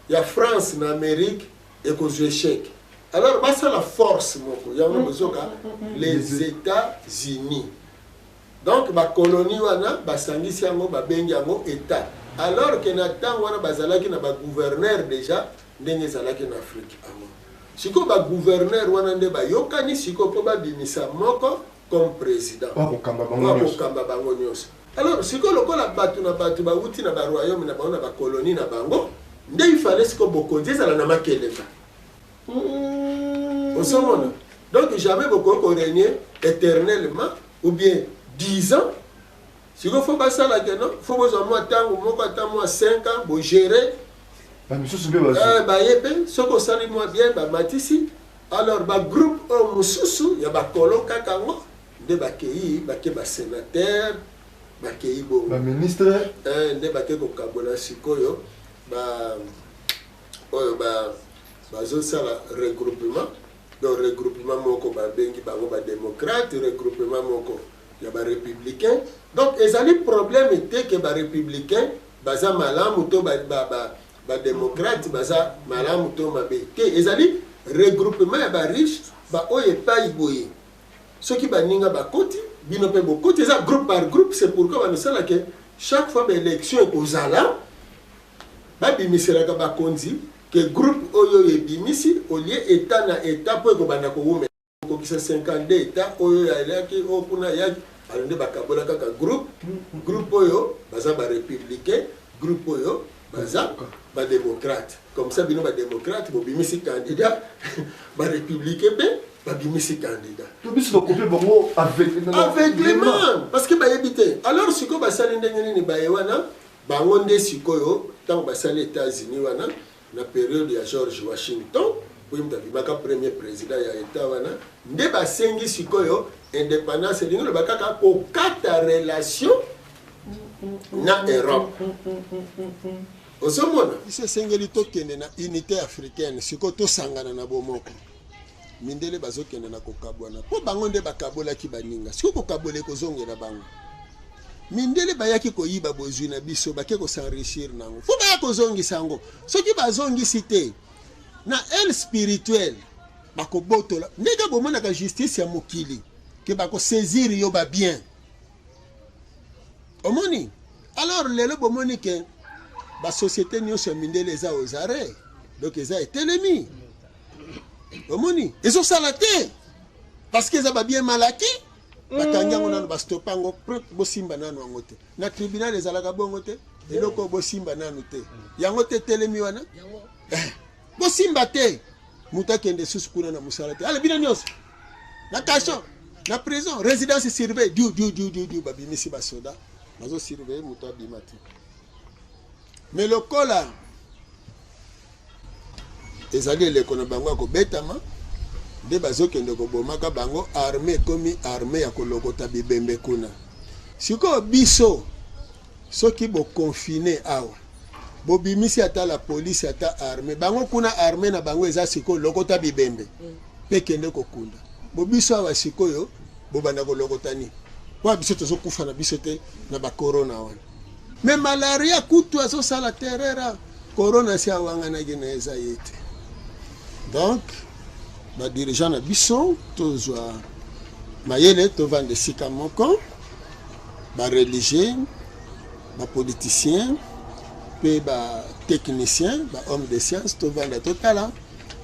ya France na Amérique ekozwa échec. Alors basa la force moko yango bozoka les États-Unis. Donc ba colonie wana basangisi yango babengi yango état. Alors que na temps wana bazalaki na ba gouverneur déjà ndenge ezalaki na Afrique awa. Siko ba gouverneur wana nde bayokani siko po babimisa moko comme président.
Wakokamba
bango nyonso. Alors siko lokola batu na batu bauti na ba royaume na bango na ba colonie na bango nde il fallait siko bokonzi ezala na makeleka. Donc jamais beaucoup régner éternellement ou bien 10 ans. Si vous faut pas ça là que non, faut vous en moi temps ou moi 5 ans pour gérer. Ce qu'on s'allie moi bien bah matisi. Alors bah groupe au mususu ya ba kolo kakango de ba kei ba ke ba sénateur ba kei bo
ba ministre
de ba ke ko kabola sikoyo ba oyo ba bazo sala regroupement. Donc regroupement moko ba bengi bango ba démocrate, regroupement moko ya ba républicain. Donc ezali problème était que ba républicain baza malamu to ba démocrate baza malamu to mabe. Ke ezali regroupement ya ba riche ba oye pa iboye. Ceux qui ba ninga ba koti bino pe bo koti ça groupe par groupe, c'est pourquoi ba sala que chaque fois ba élection kozala ba bimisela ka ba konzi que groupe oyo ebimisi au lieu état na état po ko bana ko wume ko kisa 52 état oyo yaki okuna yaki alonde bakabola kaka groupe oyo baza ba républicain, groupe oyo baza ba démocrate. Comme ça bino ba démocrate bo bimisi candidat ba républicain pe ba bimisi candidat.
To biso ko copier bango avec
les mains parce que ba yebite. Alors siko ba sali ndenge ni ba yewana bango nde sikoyo tant ba sali États-Unis wana na période ya George Washington pour mtavimaka premier président ya état wana nde basengi sikoyo indépendance lingo bakaka ko kata relation na Europe osomona ise sengeli tokende na unité africaine siko tosangana na bomoko mindele bazokende na kokabwana po bango nde bakabolaki baninga siko kokabole kozongela bango mindele bayaki koyiba bozwi na biso bake ko s'enrichir nango fo baya kozongisa yango soki bazongisi te na elle spirituelle bakobotola ndenge bomonaka justice ya mokili ke bakosaisir yo ba bien omoni. Alors lelo bomoni ke ba société nyonso ya mindele eza aux arrêts donc eza etelemi omoni ezosala te parce que eza ba bien malaki bakangi yango nano bastopa yango bosimba nano yango te na tribunal ezalaka bongo te eloko bosimba nano te yango te telemi wana bosimba te mutu akende susu kuna na mosala te ala bino nyonso na kaso na prison résidence surveille du babimisi basoda bazosurveille mutu abima te mais lokola ezali eleko na bango ya kobetama nde bazokende kobomaka bango armée komi armée ya kolokota bibembe kuna sikoyo biso soki boconfine awa bobimisi ata la police ata armée bango kuna armée na bango eza sikoyo lokota bibembe mpe kende kokunda bobiso awa sikoyo bobanda kolokota nini po biso tozokufa na biso te na bakorona wana me malaria kutu azosala terera korona si awanganaki na eza ye te. Donc ba dirigeant na biso tozwa mayele tovanda sika moko ba religieux ba politicien pe ba technicien ba homme de science tovanda totala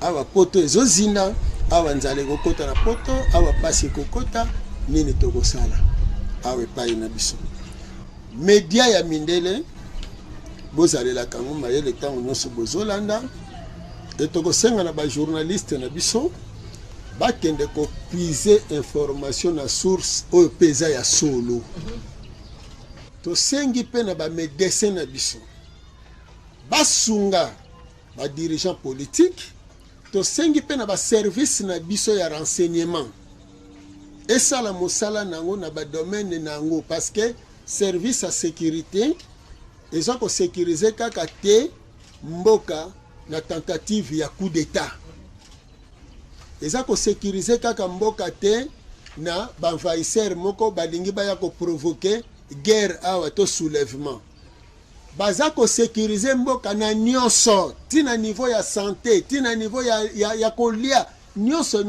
awa poto ezozinda awa nzale kokota na poto awa pasi kokota nini tokosala awa epai na biso media ya mindele bozalelaka ngo mayele ntango nyonso bozolanda et tokosenga na ba journaliste na biso bakende ko puiser information na source oyo peza ya solo to sengi pe na ba médecin na biso basunga ba dirigeant politique to sengi pe na ba service na biso ya renseignement esala mosala nango na ba domaine nango parce que service à sécurité eza ko sécuriser kaka te mboka na tentative ya coup d'état eza ko sécuriser kaka mboka te na banvahisseur moko balingi baya ko provoquer guerre awa to soulèvement baza ko sécuriser mboka na nyonso tina niveau ya santé tina niveau ya kolia nyonso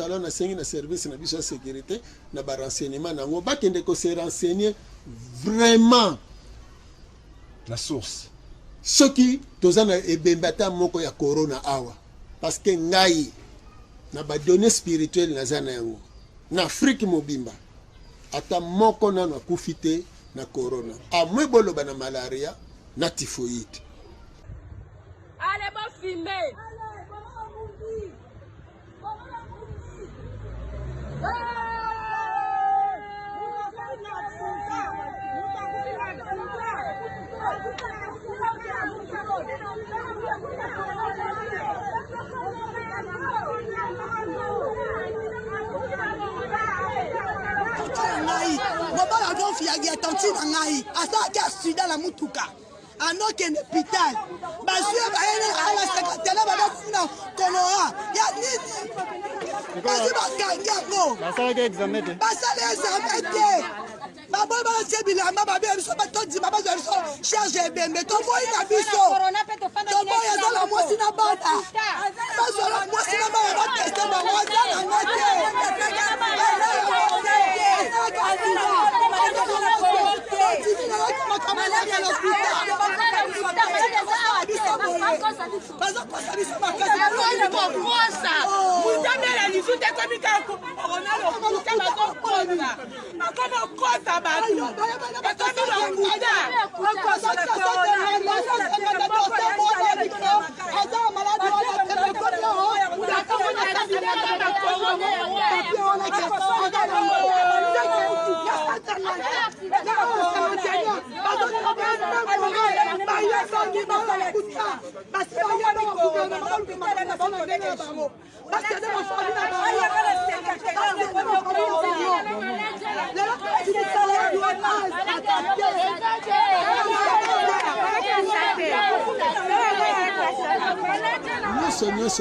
alors na sengi na service na biso ya sécurité na ba renseignement nango bakende ko se renseigner vraiment
la source
soki tozana ebembata moko ya corona awa parce que ngai na ba données spirituelles na zana yango na Afrique mobimba ata moko na kufite na corona amwe boloba na malaria na typhoïde.
Allez bon filmer.
Mobala donc fiagi attention ngai asaki accident la mutuka anokende hôpital bazue baene ala secrétaire babafuna kolora ya nini bazu bakangi yango basala examen te baboyi balatie bilamba babe biso batondima bazwa biso charge ebembe toboyi na biso toboyi aza na mwasi na bana bazwala mwasi na bana bateste bango aza nanga te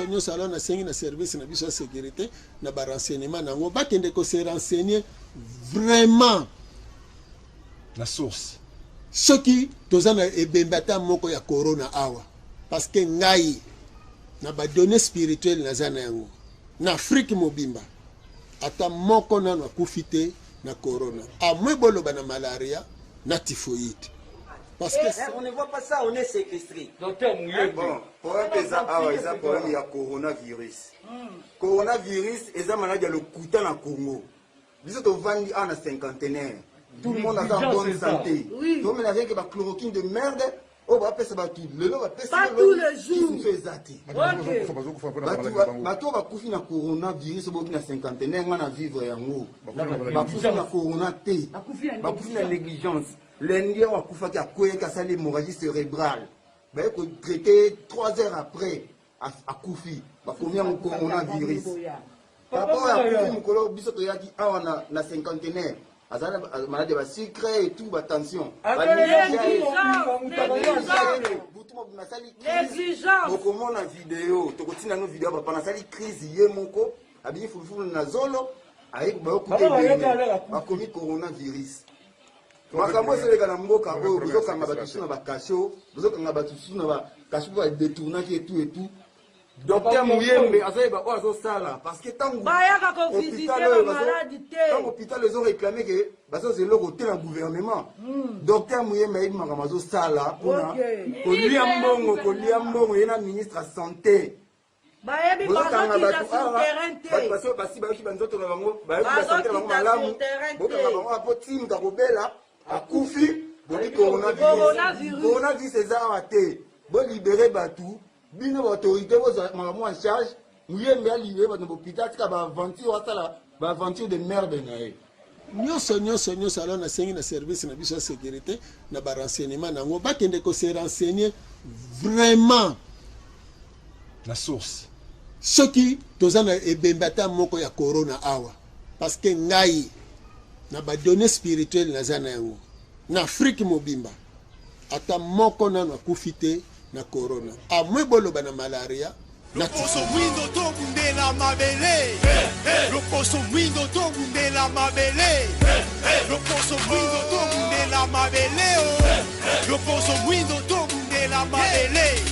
nyonso alors na sengi na service na biso ya sécurité na ba renseignement nango bakende ko se renseigner vraiment
la source
soki tozana ebembata moko ya corona awa parce que ngai na ba données spirituelles na zana yango na Afrique mobimba ata moko na kufite na corona amwe boloba na malaria na typhoïde. Parce que
on ne voit pas ça, on est séquestré.
Docteur Mouye, bon, problème il y a coronavirus. Coronavirus, et ça maladie le coût en Congo. Nous sommes vendus à un cinquantenaire. Tout le monde a en bonne santé. Tout le monde a rien que la chloroquine de merde. On va faire ça tout.
Pas tous les jours.
Bato va couper na coronavirus au bout de cinquantenaire, on a vivre en haut. Va couper na corona T. Va couper na négligence. L'Indien a coupé à quoi qu'à ça l'hémorragie cérébrale. Ben qu'on traité 3 heures après à Koufi. Va combien on coronavirus. Par rapport à Koufi, mon collègue Bissot a dit ah on a cinquantenaire. Azana maladie va sucre et tout va tension.
Négligence.
Donc comment la vidéo, tu continues nos vidéos pendant ça les crise yé moko, habillé foufou na zolo avec beaucoup de commis coronavirus. Makambo c'est le gars mboka o buzo kanga batusu na bakasho, buzo kanga batusu na bakasho va détourner et tout. Docteur Mouyembe azeba o azo sala parce que tant
bayaka ko visiter la maladie té.
Tant hôpital ils ont réclamé que bazo c'est le côté dans gouvernement. Docteur Mouyembe il m'a mazo sala pour kolia mbongo yena ministre de santé.
Bayebi bazokita sur terrain té.
Parce que basi ba ki banzoto na bango ba yebi ba santé bango malamu. Boka na bango apo team ka kobela akufi boni coronavirus eza até bo libérer batou bino autorité vos maman en charge Mouyembe a libéré votre hôpital tika ba aventure de merde nae
nyonso alors nasengi na service na biso ya sécurité na barenseignement nango bakende kose renseigner vraiment
na source
soki toza na ebembe ata moko ya corona awa parce que ngai na badonnées spirituelles naza na yango na Afrique mobimba ata moko nano akufi te na corona amwe boloba na malaria
Loposo mwindo to bundela mabele Loposo mwindo to bundela mabele Loposo mwindo to bundela mabele Loposo mwindo to bundela mabele